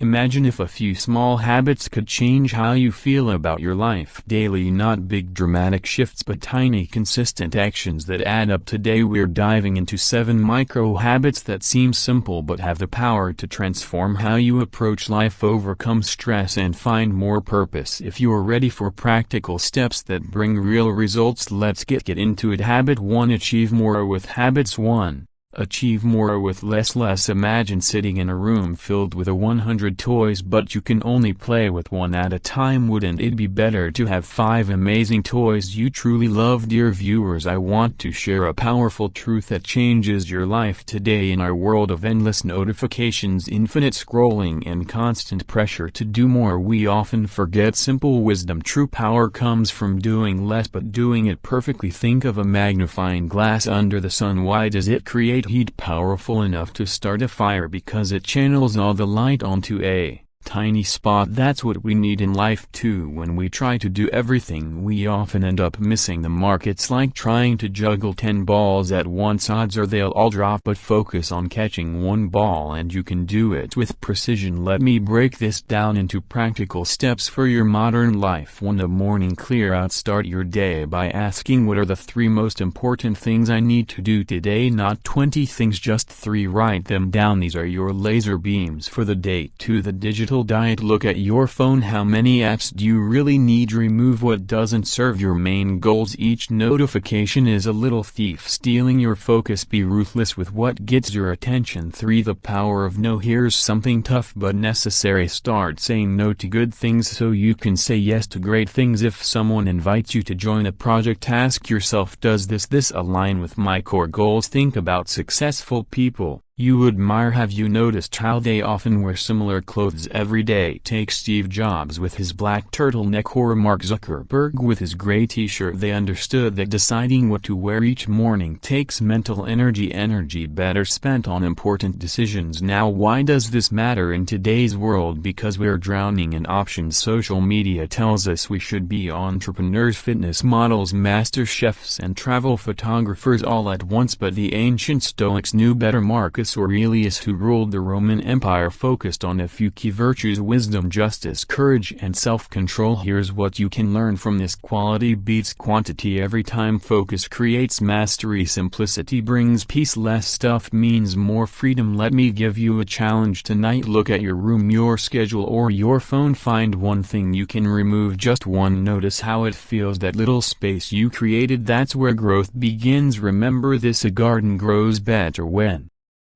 Imagine if a few small habits could change how you feel about your life daily. Not big dramatic shifts but tiny consistent actions that add up. Today we're diving into 7 micro habits that seem simple but have the power to transform how you approach life, overcome stress and find more purpose. If you're ready for practical steps that bring real results, let's get into it. Habit 1. Achieve more with habits. 1. Achieve more with less. Imagine sitting in a room filled with 100 toys but you can only play with one at a time. Wouldn't it be better to have 5 amazing toys you truly love? Dear viewers, I want to share a powerful truth that changes your life today. In our world of endless notifications, infinite scrolling and constant pressure to do more, we often forget simple wisdom. True power comes from doing less but doing it perfectly. Think of a magnifying glass under the sun. Why does it create heat powerful enough to start a fire? Because it channels all the light onto a tiny spot. That's what we need in life too. When we try to do everything, we often end up missing the mark. It's like trying to juggle 10 balls at once. Odds are they'll all drop, but focus on catching one ball and you can do it with precision. Let me break this down into practical steps for your modern life. 1. The morning clear out. Start your day by asking, what are the 3 most important things I need to do today? Not 20 things, just 3. Write them down. These are your laser beams for the day. 2. The digital diet. Look at your phone. How many apps do you really need? Remove what doesn't serve your main goals. Each notification is a little thief stealing your focus. Be ruthless with what gets your attention. 3. The power of no. Here's something tough but necessary. Start saying no to good things so you can say yes to great things. If someone invites you to join a project, ask yourself, does this align with my core goals? Think about successful people you admire. Have you noticed how they often wear similar clothes every day? Take Steve Jobs with his black turtleneck or Mark Zuckerberg with his gray t-shirt. They understood that deciding what to wear each morning takes mental energy better spent on important decisions. Now, why does this matter in today's world? Because we're drowning in options. Social media tells us we should be entrepreneurs, fitness models, master chefs and travel photographers all at once, but the ancient Stoics knew better. Marcus Aurelius, who ruled the Roman Empire, focused on a few key virtues: wisdom, justice, courage and self-control. Here's what you can learn from this: quality beats quantity every time. Focus creates mastery. Simplicity brings peace. Less stuff means more freedom. Let me give you a challenge tonight. Look at your room, your schedule or your phone. Find one thing you can remove, just one. Notice how it feels, that little space you created. That's where growth begins. Remember this: a garden grows better when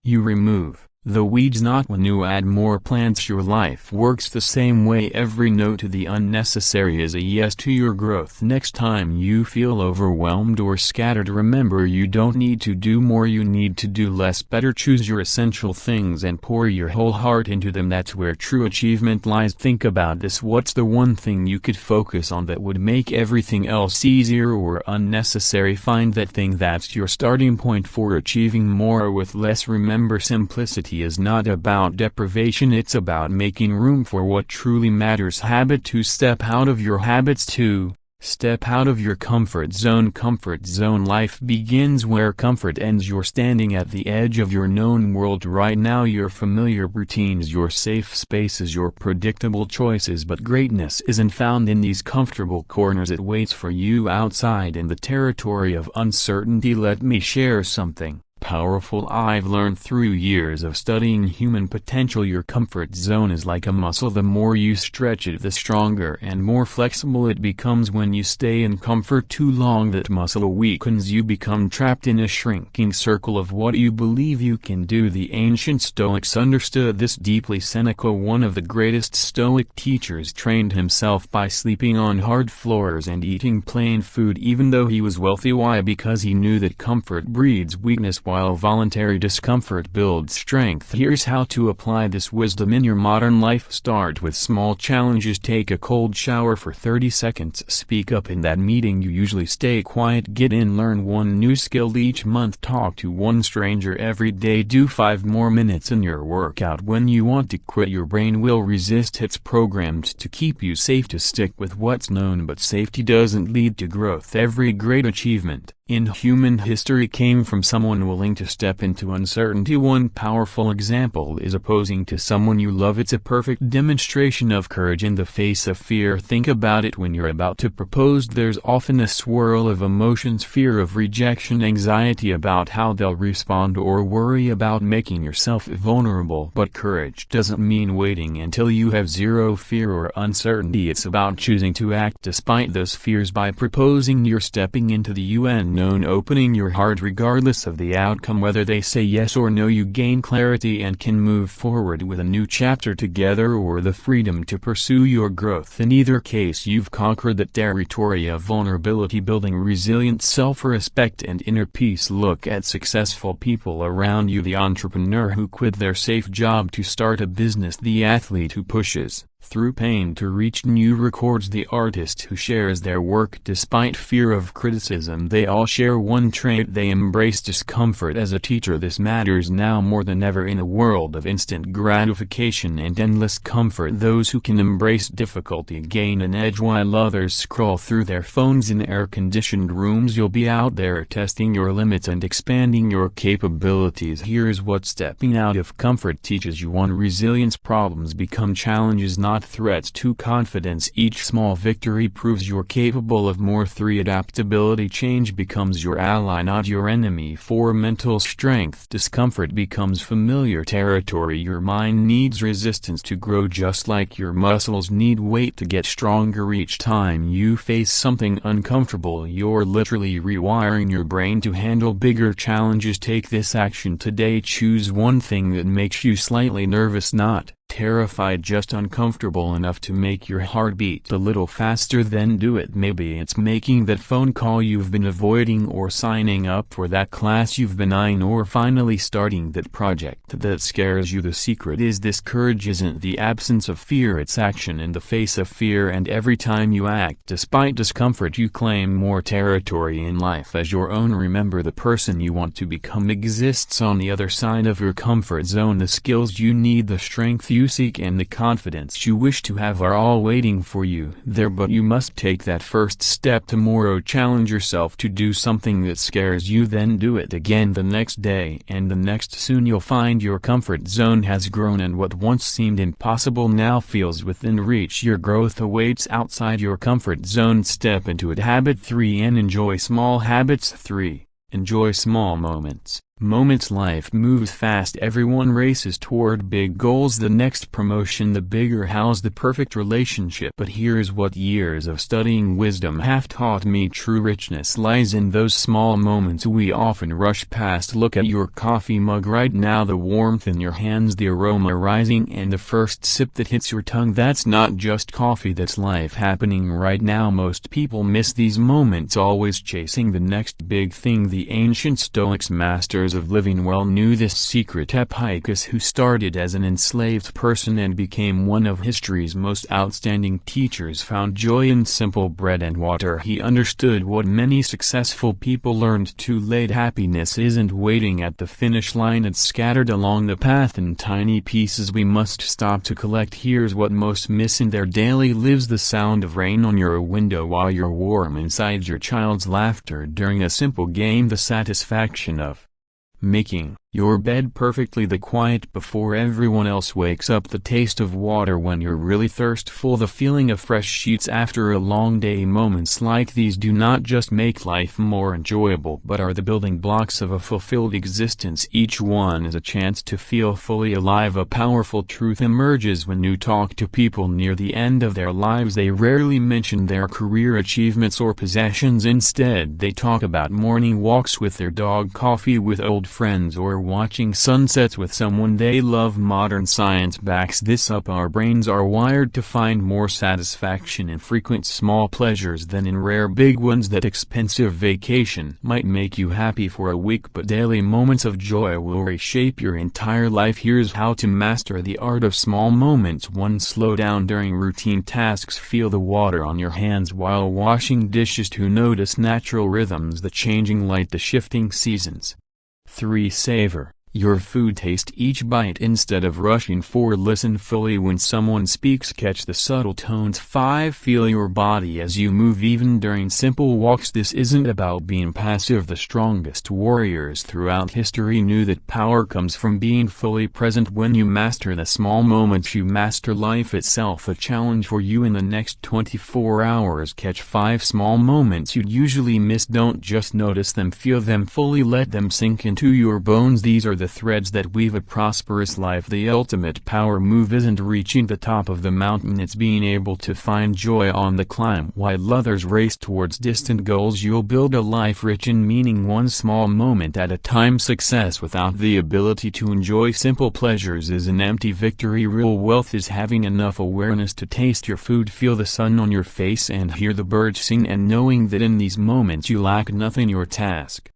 you remove the weeds, not when you add more plants. Your life works the same way. Every no to the unnecessary is a yes to your growth. Next time you feel overwhelmed or scattered, remember, you don't need to do more, you need to do less. Better choose your essential things and pour your whole heart into them. That's where true achievement lies. Think about this: what's the one thing you could focus on that would make everything else easier or unnecessary? Find that thing. That's your starting point for achieving more with less. Remember, simplicity is not about deprivation, it's about making room for what truly matters. Habit 2. Step out of your habits. 2. Step out of your comfort zone. Comfort zone. Life begins where comfort ends. You're standing at the edge of your known world right now, your familiar routines, your safe spaces, your predictable choices. But greatness isn't found in these comfortable corners. It waits for you outside in the territory of uncertainty. Let me share something powerful I've learned through years of studying human potential. Your comfort zone is like a muscle. The more you stretch it, the stronger and more flexible it becomes. When you stay in comfort too long, that muscle weakens. You become trapped in a shrinking circle of what you believe you can do. The ancient Stoics understood this deeply. Seneca, one of the greatest Stoic teachers, trained himself by sleeping on hard floors and eating plain food even though he was wealthy. Why? Because he knew that comfort breeds weakness while voluntary discomfort builds strength. Here's how to apply this wisdom in your modern life. Start with small challenges. Take a cold shower for 30 seconds. Speak up in that meeting you usually stay quiet. Get in. Learn one new skill each month. Talk to one stranger every day. Do 5 more minutes in your workout. When you want to quit, your brain will resist. It's programmed to keep you safe, to stick with what's known, but safety doesn't lead to growth. Every great achievement, in human history came from someone willing to step into uncertainty. One powerful example is opposing to someone you love. It's a perfect demonstration of courage in the face of fear. Think about it when you're about to propose. There's often a swirl of emotions: fear of rejection, anxiety about how they'll respond, or worry about making yourself vulnerable. But courage doesn't mean waiting until you have zero fear or uncertainty. It's about choosing to act despite those fears. By proposing, you're stepping into the unknown, opening your heart regardless of the outcome. Whether they say yes or no, you gain clarity and can move forward with a new chapter together, or the freedom to pursue your growth. In either case, you've conquered that territory of vulnerability, building resilient self-respect and inner peace. Look at successful people around you: the entrepreneur who quit their safe job to start a business, the athlete who pushes through pain to reach new records, the artist who shares their work despite fear of criticism. They all share one trait: they embrace discomfort. As a teacher, this matters now more than ever in a world of instant gratification and endless comfort. Those who can embrace difficulty gain an edge while others scroll through their phones in air-conditioned rooms. You'll be out there testing your limits and expanding your capabilities. Here's what stepping out of comfort teaches you. 1. Resilience. Problems become challenges, not threats to confidence. Each small victory proves you're capable of more. 3. Adaptability. Change becomes your ally, not your enemy. 4. Mental strength. Discomfort becomes familiar territory. Your mind needs resistance to grow, just like your muscles need weight to get stronger. Each time you face something uncomfortable, you're literally rewiring your brain to handle bigger challenges. Take this action today: choose one thing that makes you slightly nervous, not terrified, just uncomfortable enough to make your heart beat a little faster. Then do it. Maybe it's making that phone call you've been avoiding, or signing up for that class you've been eyeing, or finally starting that project that scares you. The secret is this: courage isn't the absence of fear, it's action in the face of fear. And every time you act despite discomfort, you claim more territory in life as your own. Remember, the person you want to become exists on the other side of your comfort zone. The skills you need, the strength you seek, and the confidence you wish to have are all waiting for you there, but you must take that first step tomorrow. Challenge yourself to do something that scares you, then do it again the next day and the next. Soon you'll find your comfort zone has grown, and what once seemed impossible now feels within reach. Your growth awaits outside your comfort zone. Step into it. Habit 3. And enjoy small habits. 3. Enjoy small moments. Life moves fast. Everyone races toward big goals: the next promotion, the bigger house, the perfect relationship. But here's what years of studying wisdom have taught me: true richness lies in those small moments we often rush past. Look at your coffee mug right now, the warmth in your hands, the aroma rising, and the first sip that hits your tongue. That's not just coffee, that's life happening right now. Most people miss these moments, always chasing the next big thing. The ancient Stoics, masters of living well, knew this secret. Epicurus, who started as an enslaved person and became one of history's most outstanding teachers, found joy in simple bread and water. He understood what many successful people learned too late: happiness isn't waiting at the finish line, it's scattered along the path in tiny pieces we must stop to collect. Here's what most miss in their daily lives: the sound of rain on your window while you're warm inside, your child's laughter during a simple game, the satisfaction of making your bed perfectly, the quiet before everyone else wakes up, the taste of water when you're really thirstful, the feeling of fresh sheets after a long day. Moments like these do not just make life more enjoyable, but are the building blocks of a fulfilled existence. Each one is a chance to feel fully alive. A powerful truth emerges when you talk to people near the end of their lives. They rarely mention their career achievements or possessions. Instead, they talk about morning walks with their dog, coffee with old friends, or watching sunsets with someone they love. Modern science backs this up. Our brains are wired to find more satisfaction in frequent small pleasures than in rare big ones. That expensive vacation might make you happy for a week, but daily moments of joy will reshape your entire life. Here's how to master the art of small moments. 1. Slow down during routine tasks. Feel the water on your hands while washing dishes to notice natural rhythms: the changing light, the shifting seasons. 3. Savor. your food, taste each bite instead of rushing. 4. Listen fully when someone speaks, catch the subtle tones. 5. Feel your body as you move even during simple walks. This isn't about being passive. The strongest warriors throughout history knew that power comes from being fully present. When you master the small moments, you master life itself. A challenge for you in the next 24 hours: catch 5 small moments you'd usually miss. Don't just notice them, feel them fully, let them sink into your bones. These are the threads that weave a prosperous life. The ultimate power move isn't reaching the top of the mountain, it's being able to find joy on the climb. While others race towards distant goals, you'll build a life rich in meaning, one small moment at a time. Success without the ability to enjoy simple pleasures is an empty victory. Real wealth is having enough awareness to taste your food, feel the sun on your face, and hear the birds sing, and knowing that in these moments you lack nothing. Your task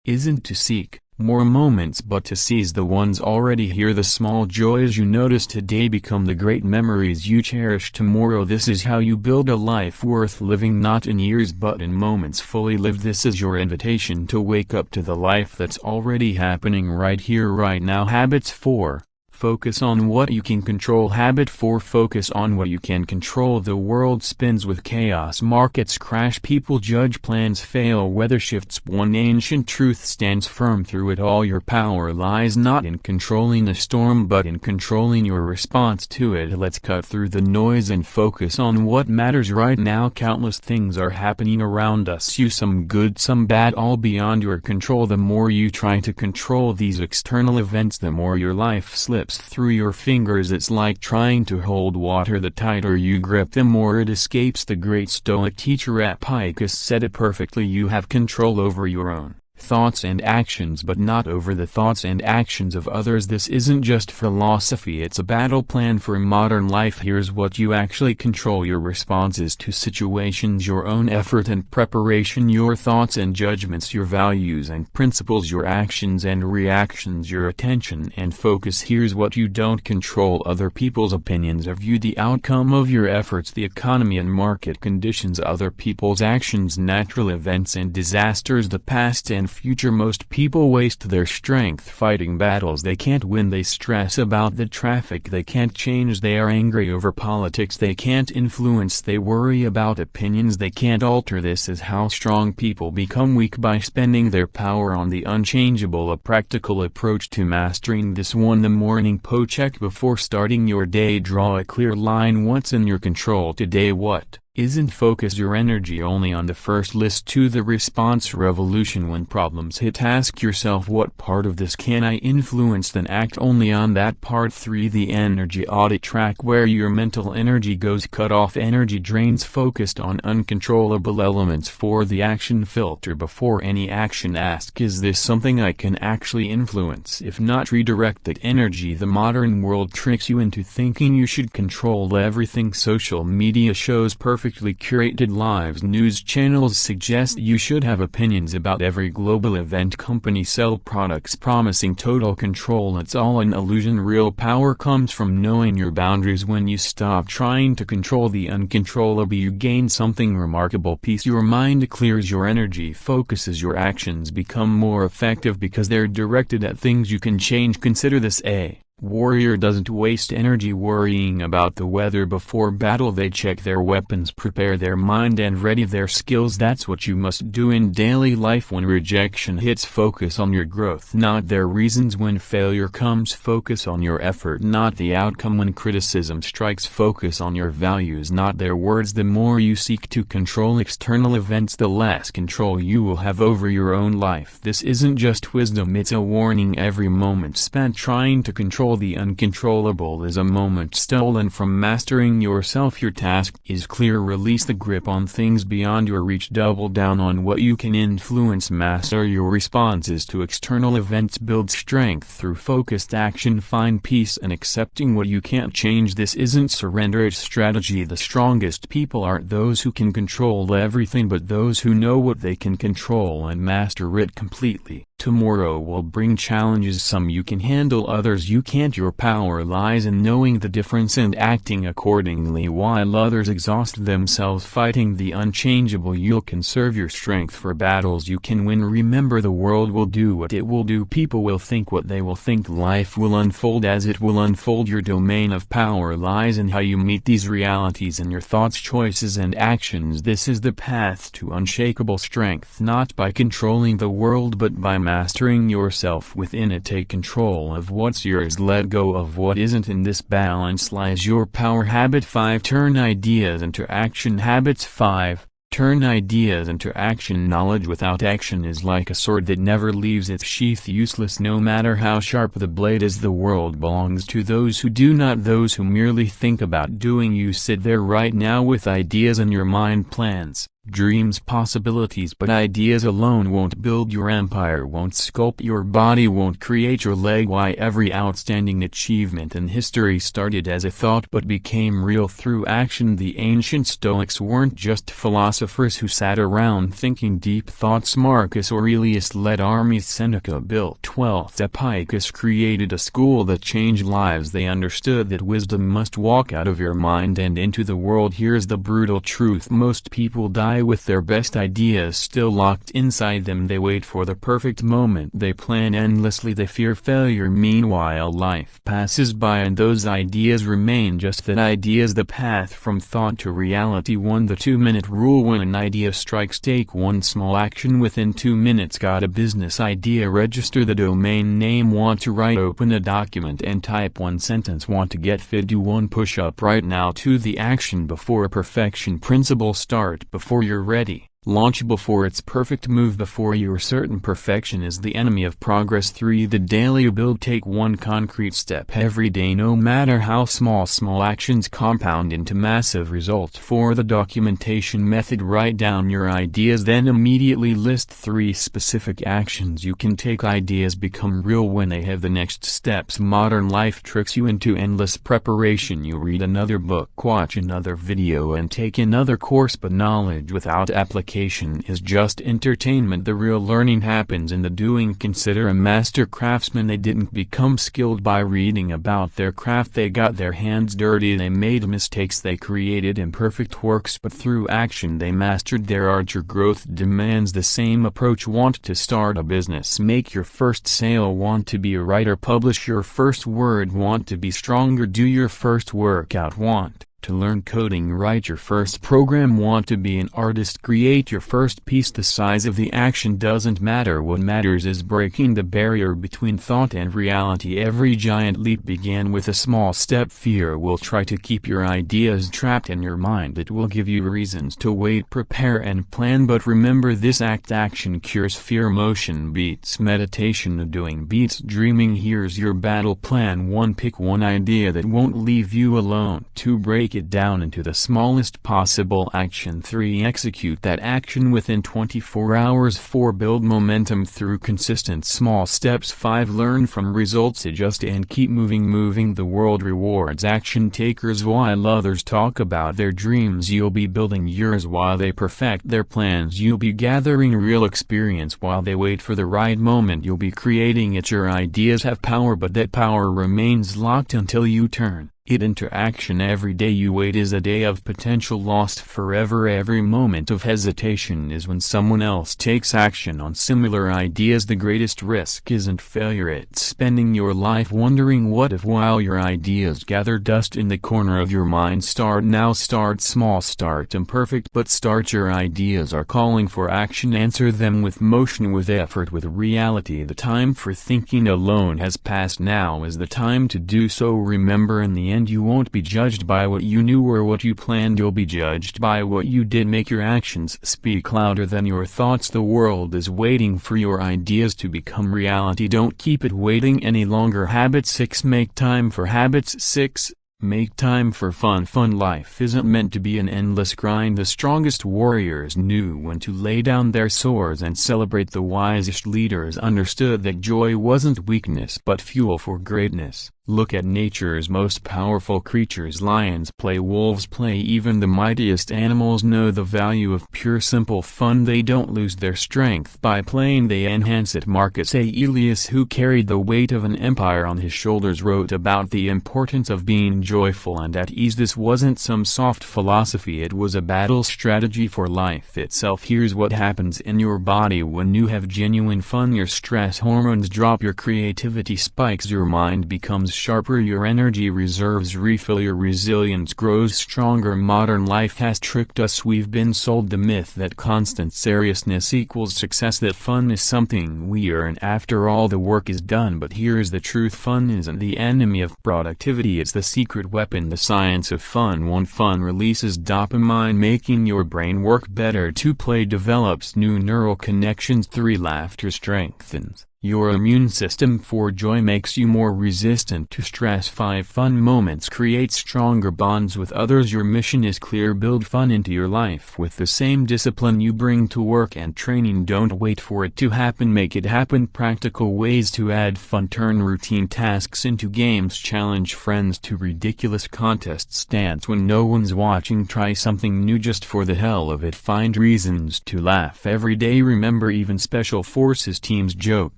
isn't to seek more moments but to seize the ones already here. The small joys you notice today become the great memories you cherish tomorrow. This is how you build a life worth living, not in years but in moments fully lived. This is your invitation to wake up to the life that's already happening right here, right now. Habits. 4. Focus on what you can control. Habit 4. Focus on what you can control. The world spins with chaos, markets crash, people judge, plans fail, weather shifts. One ancient truth stands firm through it all: your power lies not in controlling the storm but in controlling your response to it. Let's cut through the noise and focus on what matters right now. Countless things are happening around us, some good, some bad, all beyond your control. The more you try to control these external events, the more your life slips through your fingers. It's like trying to hold water. The tighter you grip, the more it escapes. The great Stoic teacher Epictetus said it perfectly: you have control over your own thoughts and actions, but not over the thoughts and actions of others. This isn't just philosophy, it's a battle plan for modern life. Here's what you actually control: your responses to situations, your own effort and preparation, your thoughts and judgments, your values and principles, your actions and reactions, your attention and focus. Here's what you don't control: other people's opinions of you, the outcome of your efforts, the economy and market conditions, other people's actions, natural events and disasters, the past and future. Most people waste their strength fighting battles they can't win. They stress about the traffic they can't change, they are angry over politics they can't influence, they worry about opinions they can't alter. This is how strong people become weak: by spending their power on the unchangeable. A practical approach to mastering this: 1. The morning po check before starting your day. Draw a clear line: what's in your control today, what isn't. Focus your energy only on the first list. 2. The response revolution: when problems hit, ask yourself, what part of this can I influence, then act only on that part. 3. The energy audit: track where your mental energy goes, cut off energy drains focused on uncontrollable elements. 4. The action filter: before any action, ask, is this something I can actually influence? If not, redirect that energy. The modern world tricks you into thinking you should control everything. Social media shows perfectly curated lives, news channels suggest you should have opinions about every global event, companies sell products promising total control. It's all an illusion. Real power comes from knowing your boundaries. When you stop trying to control the uncontrollable, you gain something remarkable: peace. Your mind clears, your energy focuses, your actions become more effective because they're directed at things you can change. Consider this: a warrior doesn't waste energy worrying about the weather before battle. They check their weapons, prepare their mind and ready their skills. That's what you must do in daily life. When rejection hits, focus on your growth, not their reasons. When failure comes, focus on your effort, not the outcome. When criticism strikes, focus on your values, not their words. The more you seek to control external events, the less control you will have over your own life. This isn't just wisdom, it's a warning. Every moment spent trying to control the uncontrollable is a moment stolen from mastering yourself. Your task is clear: release the grip on things beyond your reach, double down on what you can influence, master your responses to external events, build strength through focused action, find peace in accepting what you can't change. This isn't surrender, it's strategy. The strongest people aren't those who can control everything but those who know what they can control and master it completely. Tomorrow will bring challenges, some you can handle, others you can't. Your power lies in knowing the difference and acting accordingly. While others exhaust themselves fighting the unchangeable, you'll conserve your strength for battles you can win. Remember, the world will do what it will do, people will think what they will think, life will unfold as it will unfold. Your domain of power lies in how you meet these realities in your thoughts, choices and actions. This is the path to unshakable strength, not by controlling the world but by mastering yourself within it. Take control of what's yours, let go of what isn't. In this balance lies your power. Habit 5. Turn ideas into action. Habits 5. Turn ideas into action. Knowledge without action is like a sword that never leaves its sheath, useless no matter how sharp the blade is. The world belongs to those who do, not those who merely think about doing. You sit there right now with ideas in your mind, plans, dreams, possibilities, but ideas alone won't build your empire, won't sculpt your body, won't create your leg. Why every outstanding achievement in history started as a thought but became real through action. The ancient Stoics weren't just philosophers who sat around thinking deep thoughts. Marcus Aurelius led armies, Seneca built 12th Epicus created a school that changed lives. They understood that wisdom must walk out of your mind and into the world. Here's the brutal truth: most people die with their best ideas still locked inside them. They wait for the perfect moment, they plan endlessly, they fear failure. Meanwhile life passes by and those ideas remain just that, ideas. The path from thought to reality. 1. The 2-minute rule. When an idea strikes, take one small action within 2 minutes. Got a business idea? Register the domain name. Want to write? Open a document and type one sentence. Want to get fit? Do one push-up right now. 2. The action before perfection principle. Start before you're ready. Launch before it's perfect. Move before you're certain. Perfection is the enemy of progress. 3. The daily you build. Take one concrete step every day, no matter how small. Small actions compound into massive results. 4. The documentation method. Write down your ideas, then immediately list 3 specific actions you can take. Ideas become real when they have the next steps. Modern life tricks you into endless preparation. You read another book, watch another video and take another course, but knowledge without application is just entertainment. The real learning happens in the doing. Consider a master craftsman. They didn't become skilled by reading about their craft. They got their hands dirty, they made mistakes, they created imperfect works, but through action they mastered their art. Your growth demands the same approach. Want to start a business? Make your first sale. Want to be a writer? Publish your first word. Want to be stronger? Do your first workout. Want to learn coding? Write your first program. Want to be an artist? Create your first piece. The size of the action doesn't matter. What matters is breaking the barrier between thought and reality. Every giant leap began with a small step. Fear will try to keep your ideas trapped in your mind. It will give you reasons to wait, prepare and plan, but remember this: action cures fear. Motion beats meditation, doing beats dreaming. Here's your battle plan. 1. Pick one idea that won't leave you alone. 2. Break it down into the smallest possible action. 3. Execute that action within 24 hours. 4. Build momentum through consistent small steps. 5. Learn from results, adjust and keep moving. The world rewards action takers while others talk about their dreams. You'll be building yours while they perfect their plans. You'll be gathering real experience while they wait for the right moment. You'll be creating it. Your ideas have power, but that power remains locked until you turn it into action. Every day you wait is a day of potential lost forever. Every moment of hesitation is when someone else takes action on similar ideas. The greatest risk isn't failure, it's spending your life wondering what if while your ideas gather dust in the corner of your mind. Start now. Start small, start imperfect, but start. Your ideas are calling for action. Answer them with motion, with effort, with reality. The time for thinking alone has passed. Now is the time to do so. Remember, in the end you won't be judged by what you knew or what you planned. You'll be judged by what you did. Make your actions speak louder than your thoughts. The world is waiting for your ideas to become reality. Don't keep it waiting any longer. Habit 6. Make time for habits. 6. Make time for fun. Fun life isn't meant to be an endless grind. The strongest warriors knew when to lay down their swords and celebrate. The wisest leaders understood that joy wasn't weakness but fuel for greatness. Look at nature's most powerful creatures. Lions play, wolves play, even the mightiest animals know the value of pure simple fun. They don't lose their strength by playing, they enhance it. Marcus Aurelius, who carried the weight of an empire on his shoulders, wrote about the importance of being joyful and at ease. This wasn't some soft philosophy, it was a battle strategy for life itself. Here's what happens in your body when you have genuine fun. Your stress hormones drop, your creativity spikes, your mind becomes sharper, your energy reserves refill, your resilience grows stronger. Modern life has tricked us. We've been sold the myth that constant seriousness equals success, that fun is something we earn after all the work is done. But here's the truth: fun isn't the enemy of productivity, it's the secret weapon. The science of fun. 1. Fun releases dopamine, making your brain work better. 2. Play develops new neural connections. 3. Laughter strengthens your immune system. 4. Joy makes you more resistant to stress. 5. Fun moments create stronger bonds with others. Your mission is clear: build fun into your life with the same discipline you bring to work and training. Don't wait for it to happen, make it happen. Practical ways to add fun: turn routine tasks into games, challenge friends to ridiculous contests, dance when no one's watching, try something new just for the hell of it, find reasons to laugh every day. Remember, even special forces teams joke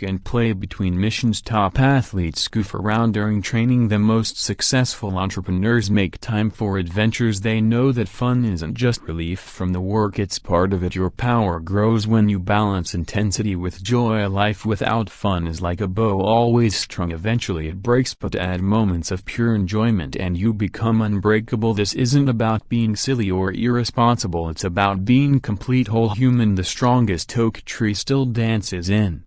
and play between missions. Top athletes goof around during training. The most successful entrepreneurs make time for adventures. They know that fun isn't just relief from the work, it's part of it. Your power grows when you balance intensity with joy. A life without fun is like a bow always strung. Eventually it breaks, but add moments of pure enjoyment and you become unbreakable. This isn't about being silly or irresponsible, it's about being complete whole human. The strongest oak tree still dances in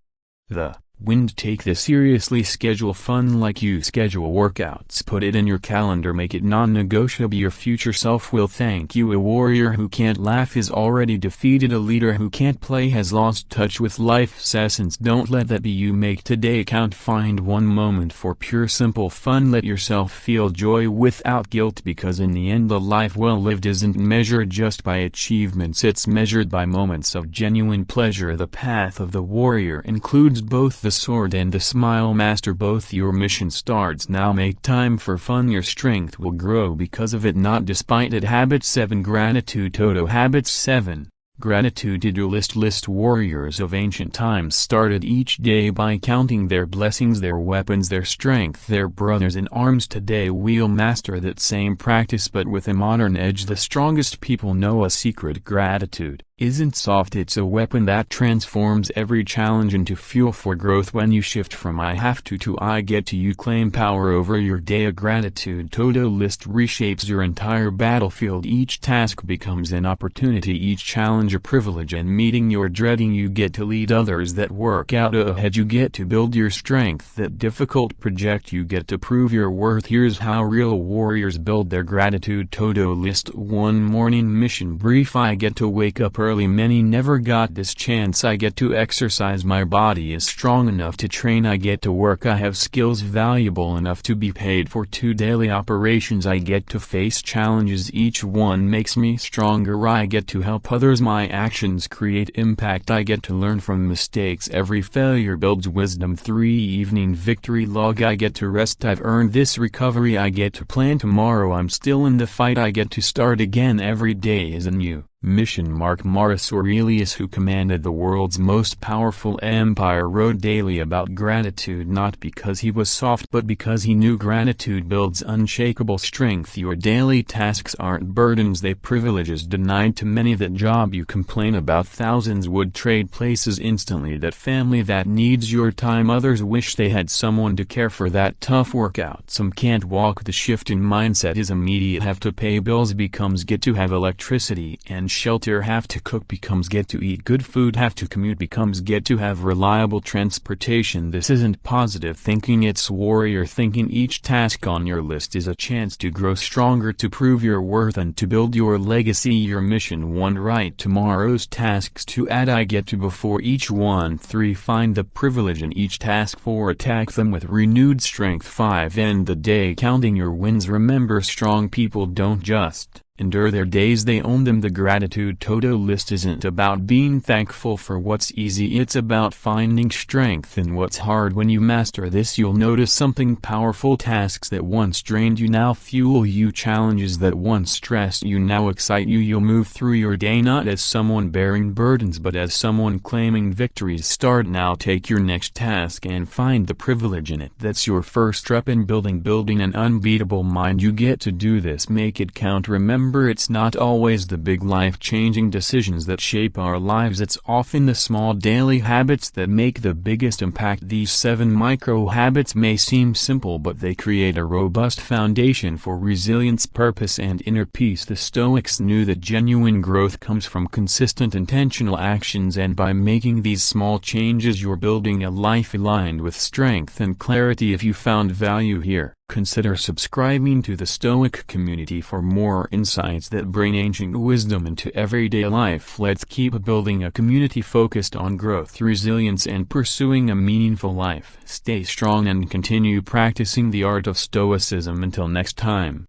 the wind. Take this seriously. Schedule fun like you schedule workouts. Put it in your calendar, make it non-negotiable. Your future self will thank you. A warrior who can't laugh is already defeated. A leader who can't play has lost touch with life's essence. Don't let that be you. Make today count. Find 1 moment for pure simple fun. Let yourself feel joy without guilt, because in the end a life well lived isn't measured just by achievements, it's measured by moments of genuine pleasure. The path of the warrior includes both the sword and the smile. Master both. Your mission starts now. Make time for fun. Your strength will grow because of it, not despite it. Habit 7. Gratitude. Toto. Habit 7. Gratitude. To-do list. Warriors of ancient times started each day by counting their blessings, their weapons, their strength, their brothers in arms. Today we'll master that same practice, but with a modern edge. The strongest people know a secret: gratitude isn't soft, it's a weapon that transforms every challenge into fuel for growth. When you shift from I have to I get to, you claim power over your day. A gratitude to-do list reshapes your entire battlefield. Each task becomes an opportunity, each challenge a privilege, and meeting you're dreading. You get to lead others. That work out ahead. You get to build your strength. That difficult project. You get to prove your worth. Here's how real warriors build their gratitude to-do list. 1. Morning mission. Brief. I get to wake up early. Many never got this chance. I get to exercise. My body is strong enough to train. I get to work. I have skills valuable enough to be paid for. 2. Daily operations. I get to face challenges. Each one makes me stronger. I get to help others. My actions create impact. I get to learn from mistakes. Every failure builds wisdom. 3. Evening victory log. I get to rest. I've earned this recovery. I get to plan tomorrow. I'm still in the fight. I get to start again. Every day is a new mission. Marcus Aurelius, who commanded the world's most powerful empire, wrote daily about gratitude, not because he was soft but because he knew gratitude builds unshakable strength. Your daily tasks aren't burdens, they privileges denied to many. That job you complain about, thousands would trade places instantly. That family that needs your time, others wish they had someone to care for. That tough workout some can't walk. The shift in mindset is immediate. Have to pay bills becomes get to have electricity and and shelter. Have to cook becomes get to eat good food. Have to commute becomes get to have reliable transportation. This isn't positive thinking, it's warrior thinking. Each task on your list is a chance to grow stronger, to prove your worth, and to build your legacy. Your mission 1. Write tomorrow's tasks to add I get to before each one. 3. Find the privilege in each task. 4. Attack them with renewed strength. 5. End the day counting your wins. Remember, strong people don't just endure their days, they own them. The gratitude to-do list isn't about being thankful for what's easy, it's about finding strength in what's hard. When you master this, you'll notice something powerful. Tasks that once drained you now fuel you. Challenges that once stressed you now excite you. You'll move through your day not as someone bearing burdens, but as someone claiming victories. Start now. Take your next task and find the privilege in it. That's your first step in building an unbeatable mind. You get to do this. Make it count. Remember, it's not always the big life-changing decisions that shape our lives, it's often the small daily habits that make the biggest impact. These 7 micro-habits may seem simple, but they create a robust foundation for resilience, purpose, and inner peace. The Stoics knew that genuine growth comes from consistent intentional actions, and by making these small changes you're building a life aligned with strength and clarity. If you found value here, consider subscribing to the Stoic community for more insights that bring ancient wisdom into everyday life. Let's keep building a community focused on growth, resilience, and pursuing a meaningful life. Stay strong and continue practicing the art of Stoicism. Until next time.